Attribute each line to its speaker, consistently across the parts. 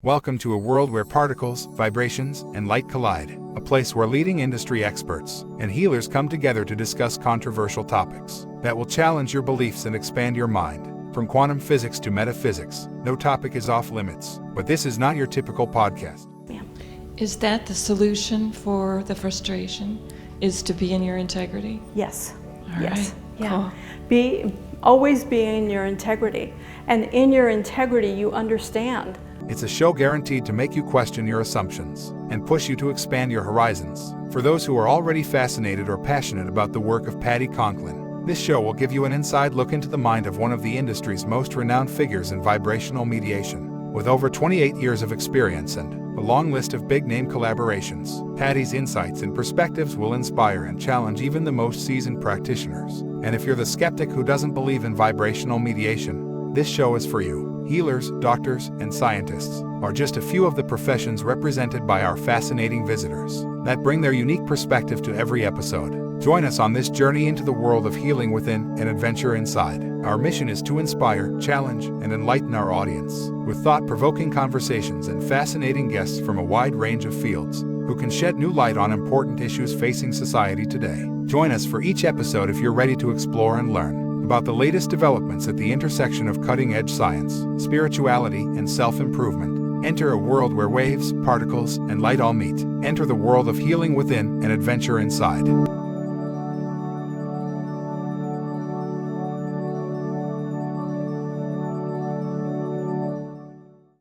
Speaker 1: Welcome to a world where particles, vibrations, and light collide, a place where leading industry experts and healers come together to discuss controversial topics that will challenge your beliefs and expand your mind. From quantum physics to metaphysics, no topic is off limits, but this is not your typical podcast.
Speaker 2: Is that the solution for the frustration? Is to be in your integrity?
Speaker 3: Yes.
Speaker 2: All
Speaker 3: yes.
Speaker 2: right.
Speaker 3: Yeah.
Speaker 2: Cool.
Speaker 3: Always be in your integrity. And in your integrity, you understand.
Speaker 1: It's a show guaranteed to make you question your assumptions and push you to expand your horizons. For those who are already fascinated or passionate about the work of Patti Conklin, this show will give you an inside look into the mind of one of the industry's most renowned figures in vibrational mediation. With over 28 years of experience and a long list of big-name collaborations, Patti's insights and perspectives will inspire and challenge even the most seasoned practitioners. And if you're the skeptic who doesn't believe in vibrational mediation, this show is for you. Healers, doctors, and scientists are just a few of the professions represented by our fascinating visitors that bring their unique perspective to every episode. Join us on this journey into the world of healing within and adventure inside. Our mission is to inspire, challenge, and enlighten our audience with thought-provoking conversations and fascinating guests from a wide range of fields who can shed new light on important issues facing society today. Join us for each episode if you're ready to explore and learn about the latest developments at the intersection of cutting-edge science, spirituality, and self-improvement. Enter a world where waves, particles, and light all meet. Enter the world of healing within and adventure inside.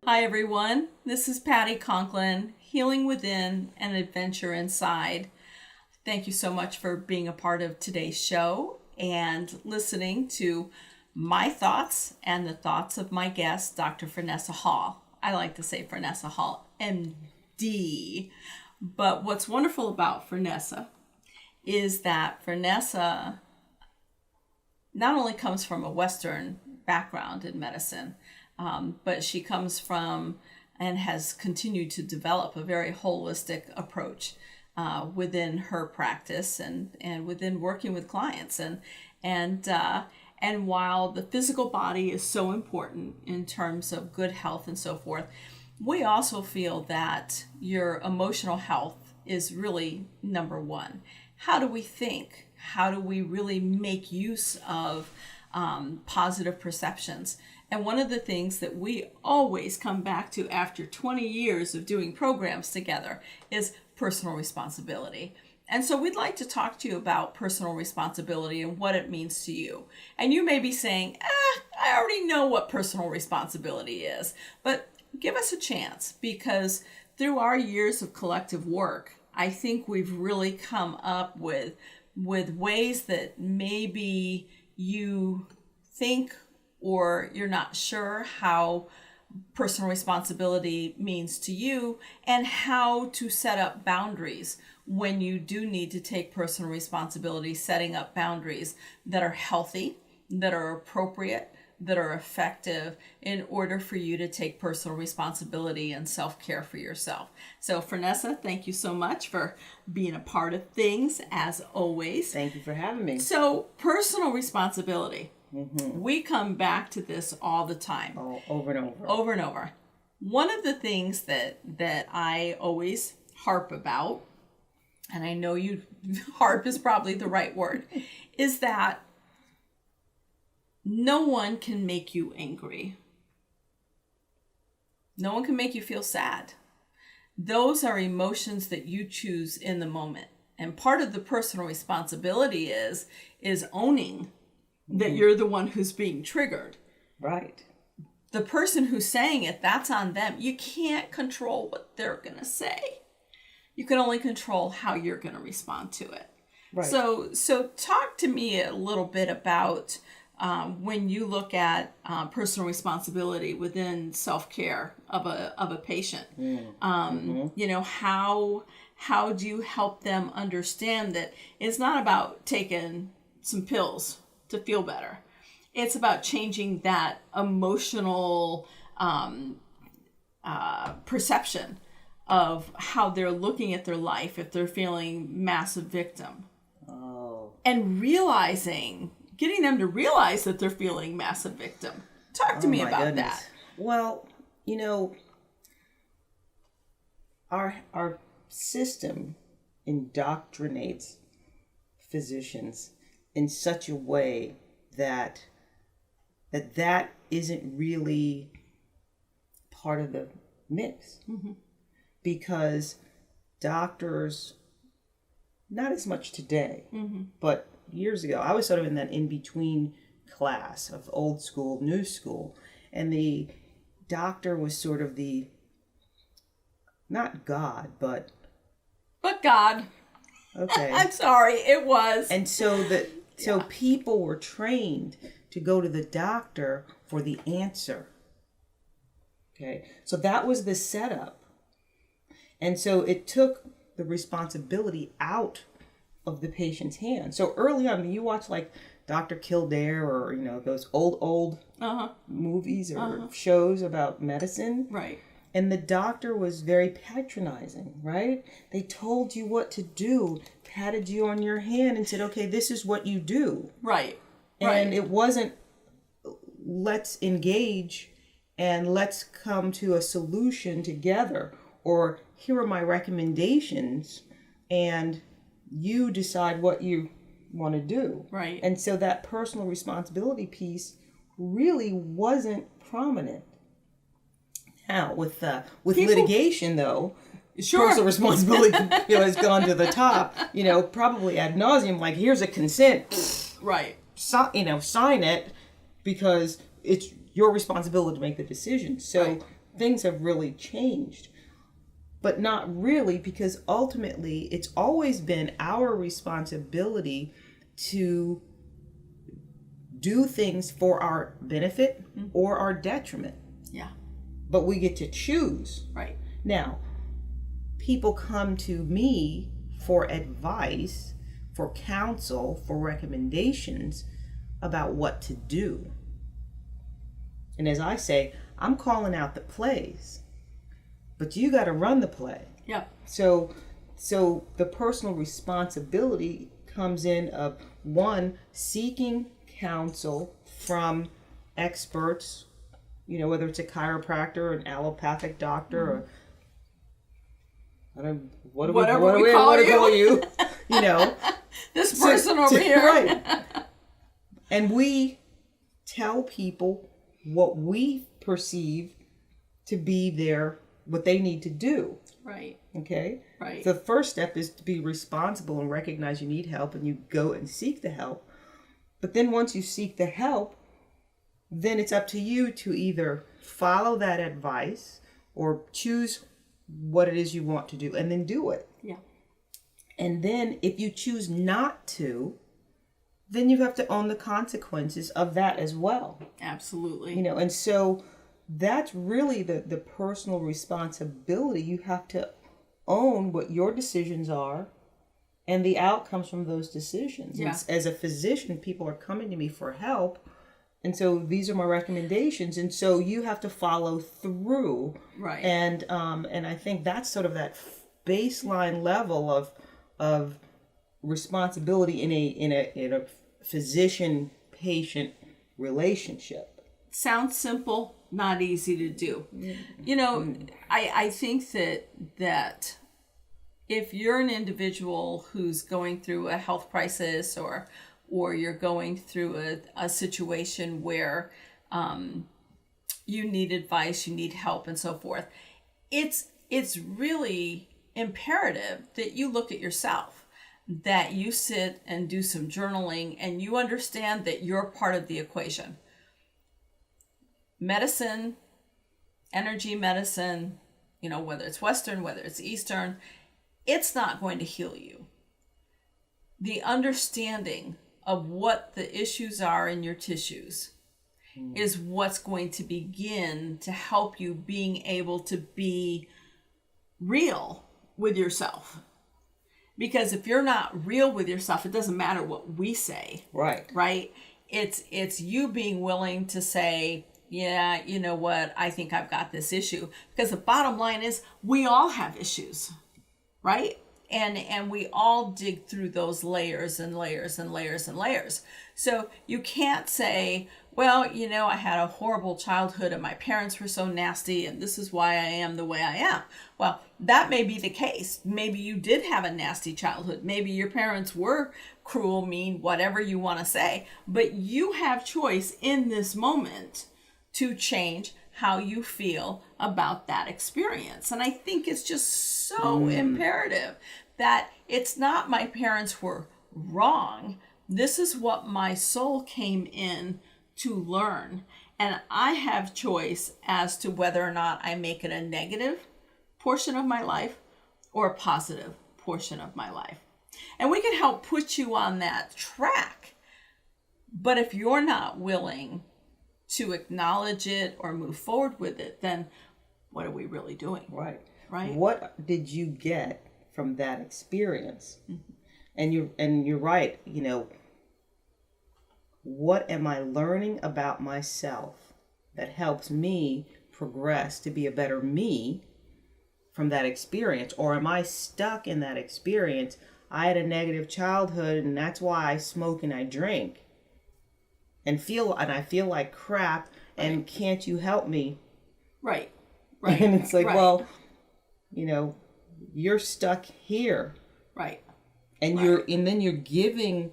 Speaker 4: Hi everyone, this is Patti Conklin, Healing Within and Adventure Inside. Thank you so much for being a part of today's show and listening to my thoughts and the thoughts of my guest, Dr. Fenesa Hall. I like to say Frenesa Hall, MD. But what's wonderful about Frenesa is that Frenesa not only comes from a Western background in medicine, but she comes from and has continued to develop a very holistic approach within her practice and within working with clients. And while the physical body is so important in terms of good health and so forth, we also feel that your emotional health is really number one. How do we think? How do we really make use of positive perceptions? And one of the things that we always come back to after 20 years of doing programs together is personal responsibility. And so we'd like to talk to you about personal responsibility and what it means to you. And you may be saying, I already know what personal responsibility is, but give us a chance, because through our years of collective work, I think we've really come up with ways that maybe you think or you're not sure how personal responsibility means to you, and how to set up boundaries when you do need to take personal responsibility, setting up boundaries that are healthy, that are appropriate, that are effective in order for you to take personal responsibility and self-care for yourself. So Frenesa, thank you so much for being a part of things as always.
Speaker 5: Thank you for having me.
Speaker 4: So personal responsibility. Mm-hmm. We come back to this all the time.
Speaker 5: Oh, over and over.
Speaker 4: Over and over. One of the things that I always harp about, and I know you harp is probably the right word, is that no one can make you angry. No one can make you feel sad. Those are emotions that you choose in the moment. And part of the personal responsibility is owning that you're the one who's being triggered.
Speaker 5: Right.
Speaker 4: The person who's saying it, that's on them. You can't control what they're going to say. You can only control how you're going to respond to it.
Speaker 5: Right.
Speaker 4: So talk to me a little bit about when you look at personal responsibility within self-care of a patient. You know, how do you help them understand that it's not about taking some pills to feel better? It's about changing that emotional perception of how they're looking at their life if they're feeling massive victim.
Speaker 5: Oh.
Speaker 4: And getting them to realize that they're feeling massive victim. Talk to me about that.
Speaker 5: Well, our system indoctrinates physicians in such a way that isn't really part of the mix. Because doctors, not as much today, but years ago, I was sort of in that in-between class of old school, new school, and the doctor was sort of the, not God, but
Speaker 4: God.
Speaker 5: okay.
Speaker 4: I'm sorry, it was.
Speaker 5: And so people were trained to go to the doctor for the answer. Okay, so that was the setup. And so it took the responsibility out of the patient's hands. So early on, you watch like Dr. Kildare or, you know, those old movies or shows about medicine.
Speaker 4: Right.
Speaker 5: And the doctor was very patronizing, right? They told you what to do, patted you on your hand and said, okay, this is what you do.
Speaker 4: Right.
Speaker 5: And it wasn't, let's engage and let's come to a solution together, or here are my recommendations and you decide what you want to do.
Speaker 4: Right.
Speaker 5: And so that personal responsibility really wasn't prominent. Now with litigation though,
Speaker 4: Sure.
Speaker 5: personal responsibility has gone to the top. Probably ad nauseum. Like, here's a consent.
Speaker 4: Right.
Speaker 5: Sign it because it's your responsibility to make the decision. So things have really changed, but not really, because ultimately it's always been our responsibility to do things for our benefit or our detriment.
Speaker 4: Yeah.
Speaker 5: But we get to choose.
Speaker 4: Right.
Speaker 5: Now, people come to me for advice, for counsel, for recommendations about what to do. And as I say, I'm calling out the plays, but you got to run the play.
Speaker 4: Yep.
Speaker 5: So the personal responsibility comes in of, one, seeking counsel from experts, whether it's a chiropractor or an allopathic doctor or
Speaker 4: whatever we call you. This person over here.
Speaker 5: Right. And we tell people what we perceive to be what they need to do.
Speaker 4: Right.
Speaker 5: Okay?
Speaker 4: Right.
Speaker 5: The first step is to be responsible and recognize you need help, and you go and seek the help. But then once you seek the help, then it's up to you to either follow that advice or choose what it is you want to do and then do it.
Speaker 4: Yeah.
Speaker 5: And then if you choose not to, then you have to own the consequences of that as well.
Speaker 4: Absolutely.
Speaker 5: And so that's really the personal responsibility. You have to own what your decisions are and the outcomes from those decisions.
Speaker 4: Yeah.
Speaker 5: As a physician, people are coming to me for help. And so these are my recommendations. And so you have to follow through.
Speaker 4: Right.
Speaker 5: And I think that's sort of that baseline level of responsibility in a physician-patient relationship.
Speaker 4: Sounds simple, not easy to do. I think that if you're an individual who's going through a health crisis or you're going through a situation where you need advice, you need help, and so forth, it's really imperative that you look at yourself, that you sit and do some journaling and you understand that you're part of the equation. Medicine, energy medicine, whether it's Western, whether it's Eastern, it's not going to heal you. The understanding of what the issues are in your tissues is what's going to begin to help you being able to be real with yourself. Because if you're not real with yourself, it doesn't matter what we say.
Speaker 5: Right.
Speaker 4: Right? It's you being willing to say, yeah, you know what, I think I've got this issue. Because the bottom line is we all have issues, right? And we all dig through those layers and layers and layers and layers. So you can't say, well, you know, I had a horrible childhood and my parents were so nasty and this is why I am the way I am. Well, that may be the case. Maybe you did have a nasty childhood. Maybe your parents were cruel, mean, whatever you want to say. But you have choice in this moment to change how you feel about that experience. And I think it's just so imperative that it's not my parents were wrong. This is what my soul came in to learn. And I have choice as to whether or not I make it a negative portion of my life or a positive portion of my life. And we can help put you on that track. But if you're not willing to acknowledge it or move forward with it, then what are we really doing?
Speaker 5: Right.
Speaker 4: Right.
Speaker 5: What did you get from that experience? Mm-hmm. And you're right, you know, what am I learning about myself that helps me progress to be a better me from that experience? Or am I stuck in that experience? I had a negative childhood and that's why I smoke and I drink and I feel like crap, and can't you help me?
Speaker 4: Right. Right.
Speaker 5: And it's like,
Speaker 4: right.
Speaker 5: well, you know, you're stuck here.
Speaker 4: Right.
Speaker 5: And then you're giving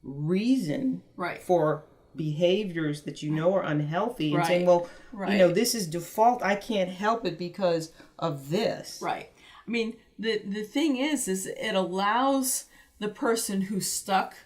Speaker 5: reason for behaviors that you know are unhealthy and saying, well, you know, this is default. I can't help it because of this.
Speaker 4: Right. I mean, the thing is it allows the person who's stuck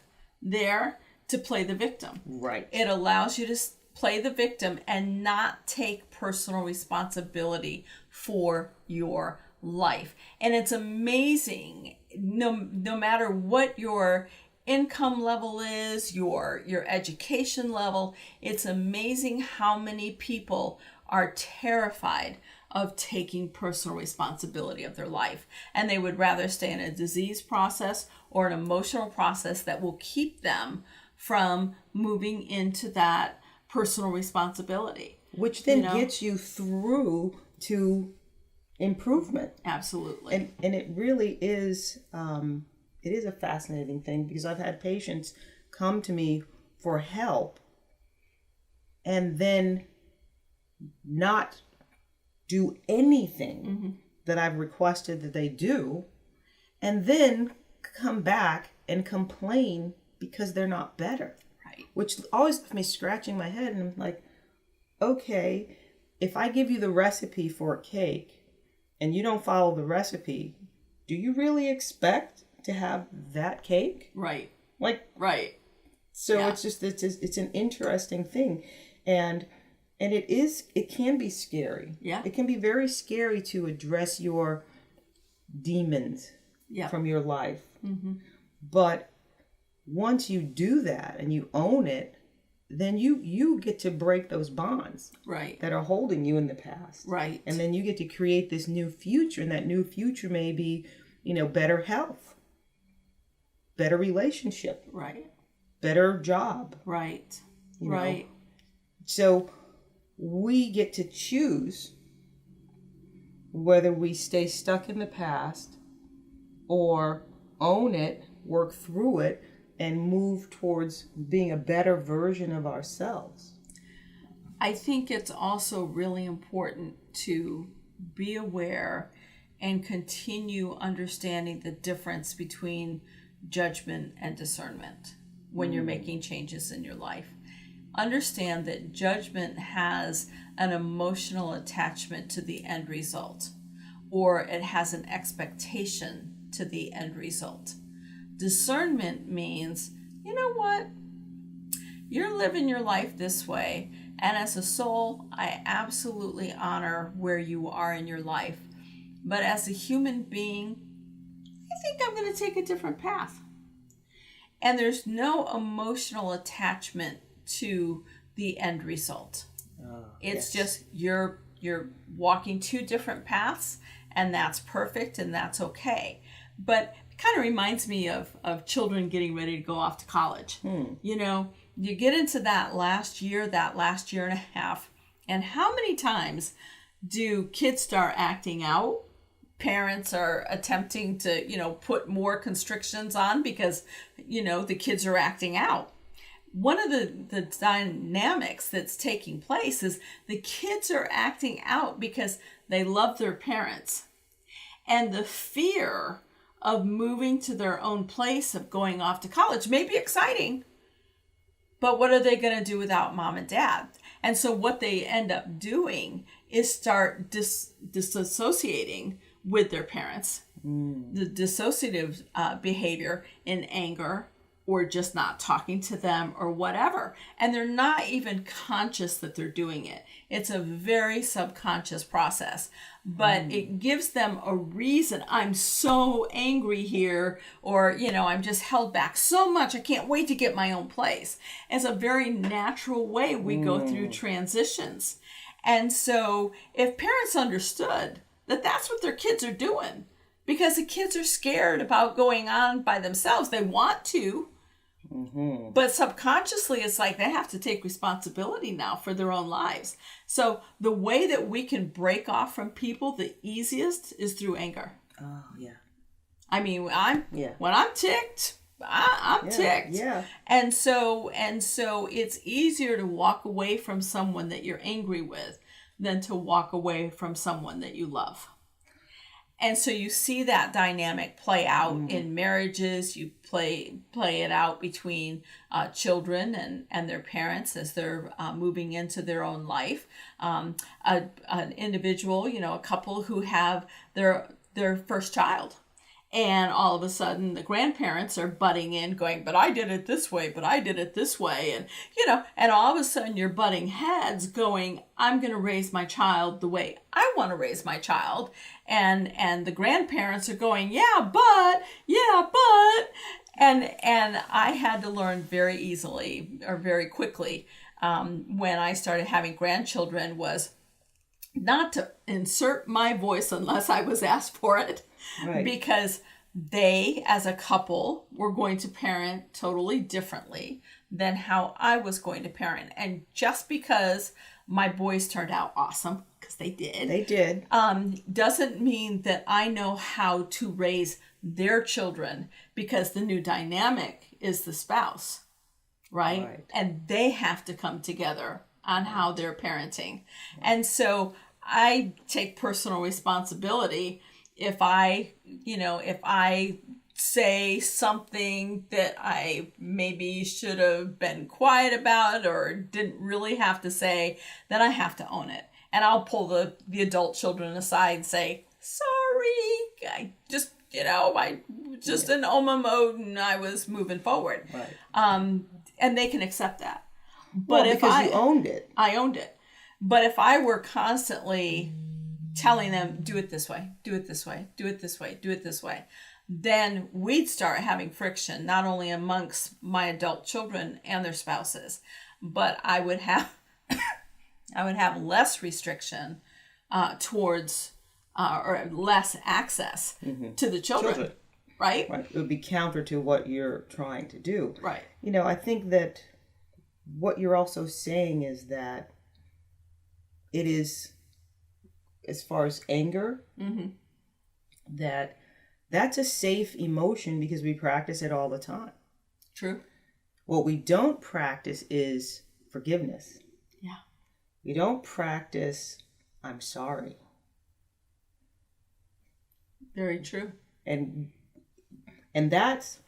Speaker 4: there to play the victim.
Speaker 5: Right.
Speaker 4: It allows you to play the victim and not take personal responsibility for your life. And it's amazing, no matter what your income level is, your education level, it's amazing how many people are terrified of taking personal responsibility of their life. And they would rather stay in a disease process or an emotional process that will keep them from moving into that personal responsibility.
Speaker 5: Which then gets you through to improvement.
Speaker 4: Absolutely.
Speaker 5: And it really is, it is a fascinating thing because I've had patients come to me for help and then not do anything that I've requested that they do, and then come back and complain because they're not better.
Speaker 4: Right.
Speaker 5: Which always left me scratching my head, and I'm like, okay, if I give you the recipe for a cake and you don't follow the recipe, do you really expect to have that cake?
Speaker 4: Right.
Speaker 5: Like,
Speaker 4: right.
Speaker 5: So it's just, it's an interesting thing. And it can be scary.
Speaker 4: Yeah.
Speaker 5: It can be very scary to address your demons from your life. Mm-hmm. But once you do that and you own it, then you get to break those bonds that are holding you in the past.
Speaker 4: Right.
Speaker 5: And then you get to create this new future, and that new future may be, you know, better health, better relationship, better job.
Speaker 4: Right.
Speaker 5: You know? So we get to choose whether we stay stuck in the past or own it, work through it, and move towards being a better version of ourselves.
Speaker 4: I think it's also really important to be aware and continue understanding the difference between judgment and discernment when you're making changes in your life. Understand that judgment has an emotional attachment to the end result, or it has an expectation to the end result. Discernment means, you know what? You're living your life this way, and as a soul, I absolutely honor where you are in your life. But as a human being, I think I'm going to take a different path. And there's no emotional attachment to the end result. It's just you're walking two different paths, and that's perfect and that's okay. But it kind of reminds me of children getting ready to go off to college. You know, you get into that last year and a half, and how many times do kids start acting out? Parents are attempting to, put more constrictions on because, the kids are acting out. one of the dynamics that's taking place is the kids are acting out because they love their parents. And the fear of moving to their own place, of going off to college, may be exciting, but what are they going to do without mom and dad? And so what they end up doing is start disassociating with their parents. The dissociative behavior in anger, or just not talking to them, or whatever. And they're not even conscious that they're doing it. It's a very subconscious process, but it gives them a reason. I'm so angry here, or, I'm just held back so much. I can't wait to get my own place. It's a very natural way we go through transitions. And so if parents understood that that's what their kids are doing, because the kids are scared about going on by themselves. They want to, but subconsciously it's like they have to take responsibility now for their own lives. So the way that we can break off from people the easiest is through anger.
Speaker 5: Oh, yeah.
Speaker 4: I mean, when I'm ticked, I'm ticked.
Speaker 5: Yeah.
Speaker 4: And so it's easier to walk away from someone that you're angry with than to walk away from someone that you love. And so you see that dynamic play out in marriages. You play it out between children and their parents as they're moving into their own life. An individual, a couple who have their first child. And all of a sudden, the grandparents are butting in, going, but I did it this way, but I did it this way. And, and all of a sudden you're butting heads going, I'm going to raise my child the way I want to raise my child. And the grandparents are going, yeah, but. And I had to learn very easily, or very quickly, when I started having grandchildren, was not to insert my voice unless I was asked for it. Right. Because they, as a couple, were going to parent totally differently than how I was going to parent. And just because my boys turned out awesome, because they did, doesn't mean that I know how to raise their children, because the new dynamic is the spouse, right? And they have to come together on how they're parenting. And so I take personal responsibility if I say something that I maybe should have been quiet about or didn't really have to say, then I have to own it. And I'll pull the adult children aside and say, sorry, I just, I just in Oma mode and I was moving forward. Right. And they can accept that. But
Speaker 5: because you owned it.
Speaker 4: I owned it. But if I were constantly telling them, do it this way, do it this way, do it this way, do it this way, then we'd start having friction, not only amongst my adult children and their spouses, but I would have less restriction towards or less access to the children. Right?
Speaker 5: Right. It would be counter to what you're trying to do.
Speaker 4: Right.
Speaker 5: I think that what you're also saying is that it is, as far as anger, that's a safe emotion because we practice it all the time.
Speaker 4: True.
Speaker 5: What we don't practice is forgiveness.
Speaker 4: Yeah.
Speaker 5: We don't practice, I'm sorry.
Speaker 4: Very true.
Speaker 5: And that's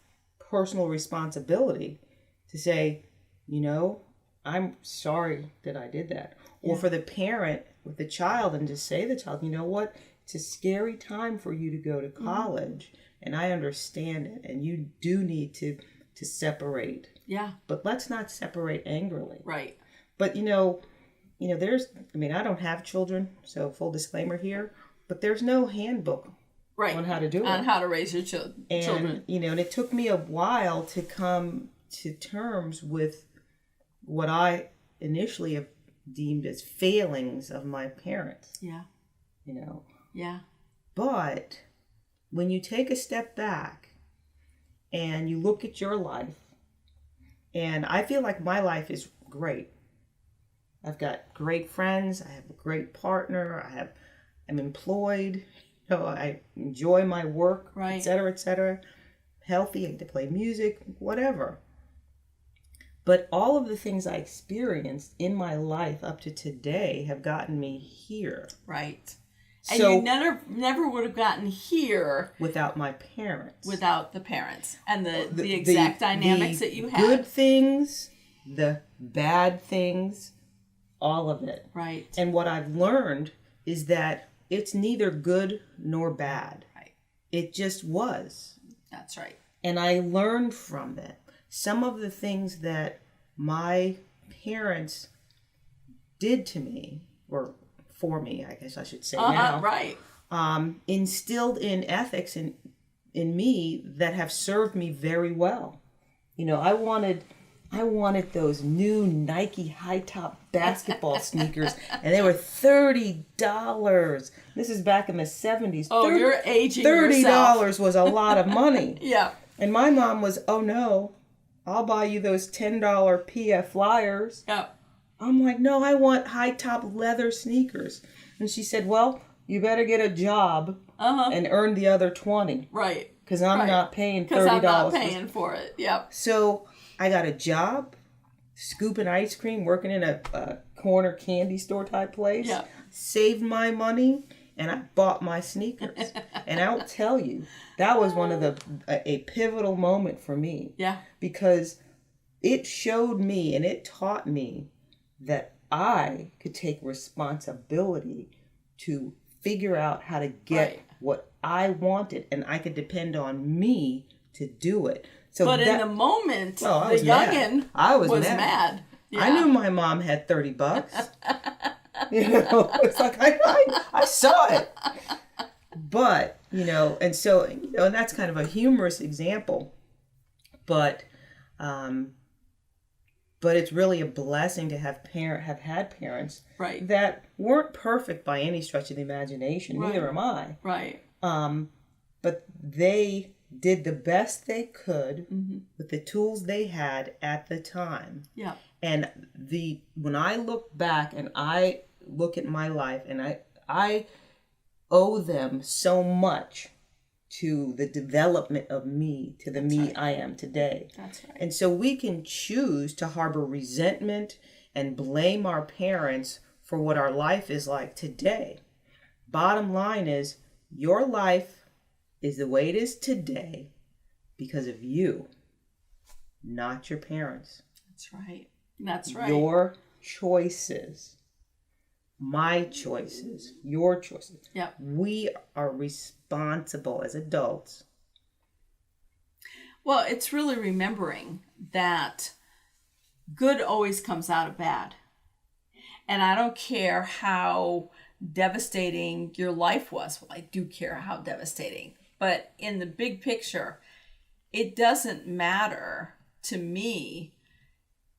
Speaker 5: personal responsibility to say, I'm sorry that I did that. Yeah. Or for the parent with the child, and to say to the child, you know what? It's a scary time for you to go to college, and I understand it, and you do need to separate.
Speaker 4: Yeah.
Speaker 5: But let's not separate angrily.
Speaker 4: Right.
Speaker 5: But there's, I don't have children, so full disclaimer here, but there's no handbook on how to do it.
Speaker 4: On how to raise your children.
Speaker 5: And it took me a while to come to terms with what I initially have deemed as failings of my parents.
Speaker 4: Yeah. Yeah.
Speaker 5: But when you take a step back and you look at your life, and I feel like my life is great. I've got great friends. I have a great partner. I'm employed. I enjoy my work, right, et cetera, et cetera. Healthy. I get to play music, whatever. But all of the things I experienced in my life up to today have gotten me here.
Speaker 4: Right. And
Speaker 5: So
Speaker 4: you never would have gotten here
Speaker 5: without my parents.
Speaker 4: without the parents and the exact dynamics that you had.
Speaker 5: Good things, the bad things, all of it.
Speaker 4: Right.
Speaker 5: And what I've learned is that it's neither good nor bad.
Speaker 4: Right.
Speaker 5: It just was.
Speaker 4: That's right.
Speaker 5: And I learned from it. Some of the things that my parents did to me, or for me, I guess I should say now,
Speaker 4: Right.
Speaker 5: instilled in ethics in me that have served me very well. You know, I wanted those new Nike high top basketball sneakers, and they were $30. This is back in the 70s.
Speaker 4: Oh, you're aging
Speaker 5: $30
Speaker 4: yourself.
Speaker 5: was a lot of money.
Speaker 4: Yeah.
Speaker 5: And my mom was, oh no, I'll buy you those $10 PF Flyers.
Speaker 4: Yeah.
Speaker 5: I'm like, no, I want high top leather sneakers. And she said, well, you better get a job and earn the other 20.
Speaker 4: Right.
Speaker 5: Because I'm not paying $30.
Speaker 4: Because I'm not paying for it. Yep.
Speaker 5: So I got a job, scooping ice cream, working in a corner candy store type place.
Speaker 4: Yeah.
Speaker 5: Saved my money, and I bought my sneakers. And I'll tell you, that was one of a pivotal moment for me.
Speaker 4: Yeah.
Speaker 5: Because it showed me and it taught me that I could take responsibility to figure out how to get what I wanted, and I could depend on me to do it. So
Speaker 4: But in the moment, the
Speaker 5: was
Speaker 4: youngin'
Speaker 5: mad. I was
Speaker 4: mad. Yeah.
Speaker 5: I knew my mom had $30. You know, it's like I saw it. But, you know, and so, you know, and that's kind of a humorous example. But it's really a blessing to have had parents
Speaker 4: Right.
Speaker 5: that weren't perfect by any stretch of the imagination.
Speaker 4: Right.
Speaker 5: Neither am I.
Speaker 4: Right.
Speaker 5: But they did the best they could with the tools they had at the time.
Speaker 4: Yeah.
Speaker 5: And when I look back and I look at my life, and I owe them so much to the development of me, to the me I am today.
Speaker 4: That's right.
Speaker 5: And so we can choose to harbor resentment and blame our parents for what our life is like today. Bottom line is, your life is the way it is today because of you, not your parents.
Speaker 4: That's right. That's right.
Speaker 5: Your choices. My choices. Your choices.
Speaker 4: Yeah.
Speaker 5: We are responsible as adults.
Speaker 4: Well, it's really remembering that good always comes out of bad. And I don't care how devastating your life was. Well, I do care how devastating. But in the big picture, it doesn't matter to me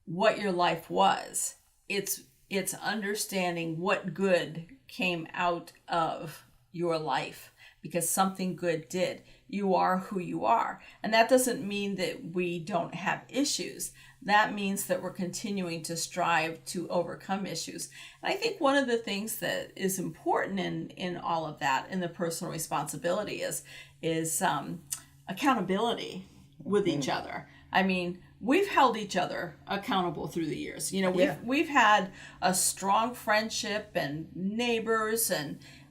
Speaker 4: what your life was. It's understanding what good came out of your life because something good did. You are who you are. And that doesn't mean that we don't have issues. That means that we're continuing to strive to overcome issues. And I think one of the things that is important in all of that, in the personal responsibility, is accountability with each other. I mean, we've held each other accountable through the years. You know, we've had a strong friendship and neighbors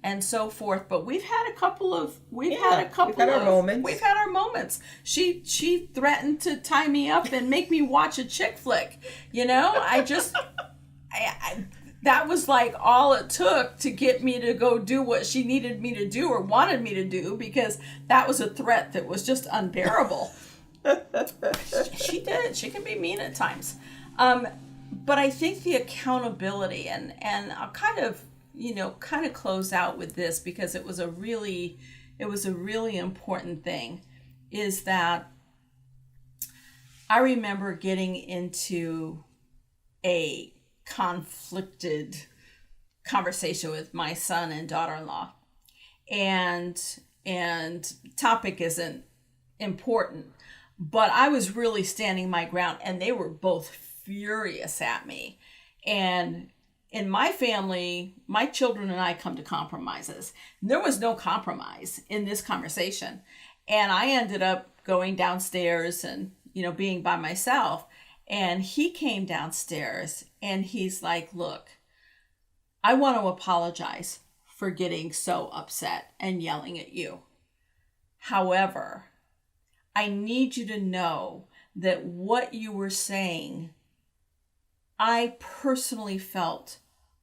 Speaker 4: and so forth, but we've had a couple of
Speaker 5: moments.
Speaker 4: We've had our moments. She threatened to tie me up and make me watch a chick flick. You know, I that was like all it took to get me to go do what she needed me to do or wanted me to do, because that was a threat that was just unbearable. She did. She can be mean at times. But I think the accountability, and I'll kind of close out with this because it was a really important thing, is that I remember getting into a conflicted conversation with my son and daughter-in-law, and topic isn't important, but I was really standing my ground, and they were both furious at me. And in my family, my children and I come to compromises. There was no compromise in this conversation. And I ended up going downstairs and, being by myself. And he came downstairs and he's like, look, I want to apologize for getting so upset and yelling at you. However, I need you to know that what you were saying, I personally felt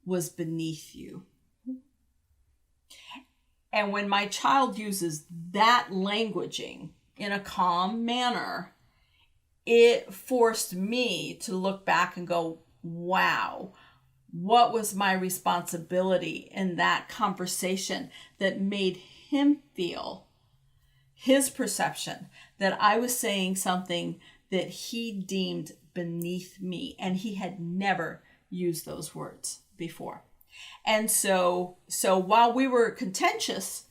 Speaker 4: was beneath you. And when my child uses that languaging in a calm manner, it forced me to look back and go, wow, what was my responsibility in that conversation that made him feel his perception that I was saying something that he deemed beneath me, and he had never used those words before. And so while we were contentious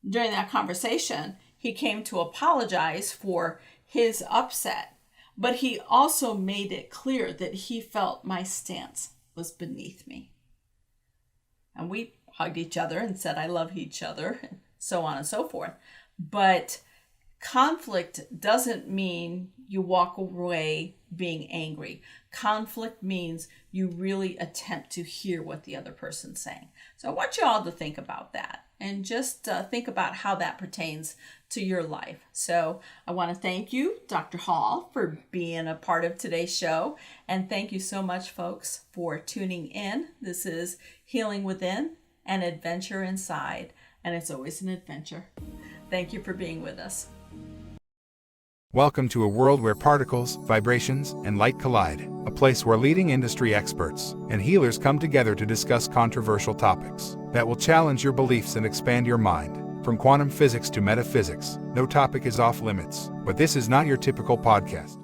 Speaker 4: during that conversation, he came to apologize for his upset, but he also made it clear that he felt my stance was beneath me. And we hugged each other and said, I love each other, and so on and so forth. But conflict doesn't mean you walk away being angry. Conflict means you really attempt to hear what the other person's saying. So I want you all to think about that and just think about how that pertains to your life. So I want to thank you, Dr. Hall, for being a part of today's show. And thank you so much, folks, for tuning in. This is Healing Within, an adventure inside. And it's always an adventure. Thank you for being with us.
Speaker 1: Welcome to a world where particles, vibrations, and light collide, a place where leading industry experts and healers come together to discuss controversial topics that will challenge your beliefs and expand your mind. From quantum physics to metaphysics, no topic is off limits, but this is not your typical podcast.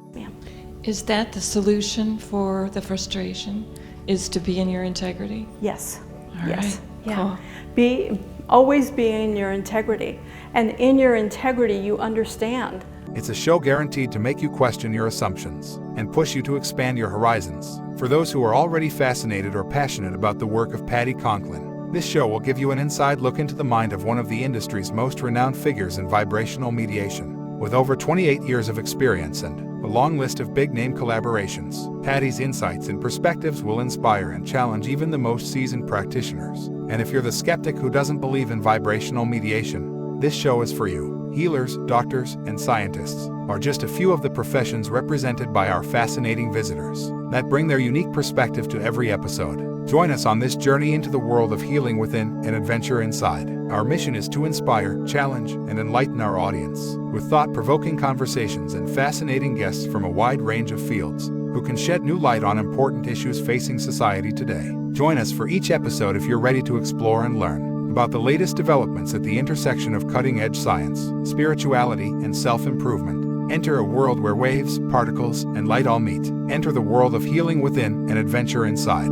Speaker 2: Is that the solution for the frustration? Is to be in your integrity?
Speaker 3: Yes.
Speaker 2: All
Speaker 3: Yes.
Speaker 2: right.
Speaker 3: Yeah.
Speaker 2: Cool.
Speaker 3: Always be in your integrity. And in your integrity, you understand.
Speaker 1: It's a show guaranteed to make you question your assumptions and push you to expand your horizons. For those who are already fascinated or passionate about the work of Patti Conklin, this show will give you an inside look into the mind of one of the industry's most renowned figures in vibrational mediation. With over 28 years of experience and a long list of big-name collaborations, Patti's insights and perspectives will inspire and challenge even the most seasoned practitioners. And if you're the skeptic who doesn't believe in vibrational mediation, this show is for you. Healers, doctors, and scientists are just a few of the professions represented by our fascinating visitors that bring their unique perspective to every episode. Join us on this journey into the world of healing within and adventure inside. Our mission is to inspire, challenge, and enlighten our audience with thought-provoking conversations and fascinating guests from a wide range of fields who can shed new light on important issues facing society today. Join us for each episode if you're ready to explore and learn about the latest developments at the intersection of cutting-edge science, spirituality, and self-improvement. Enter a world where waves, particles, and light all meet. Enter the world of healing within and adventure inside.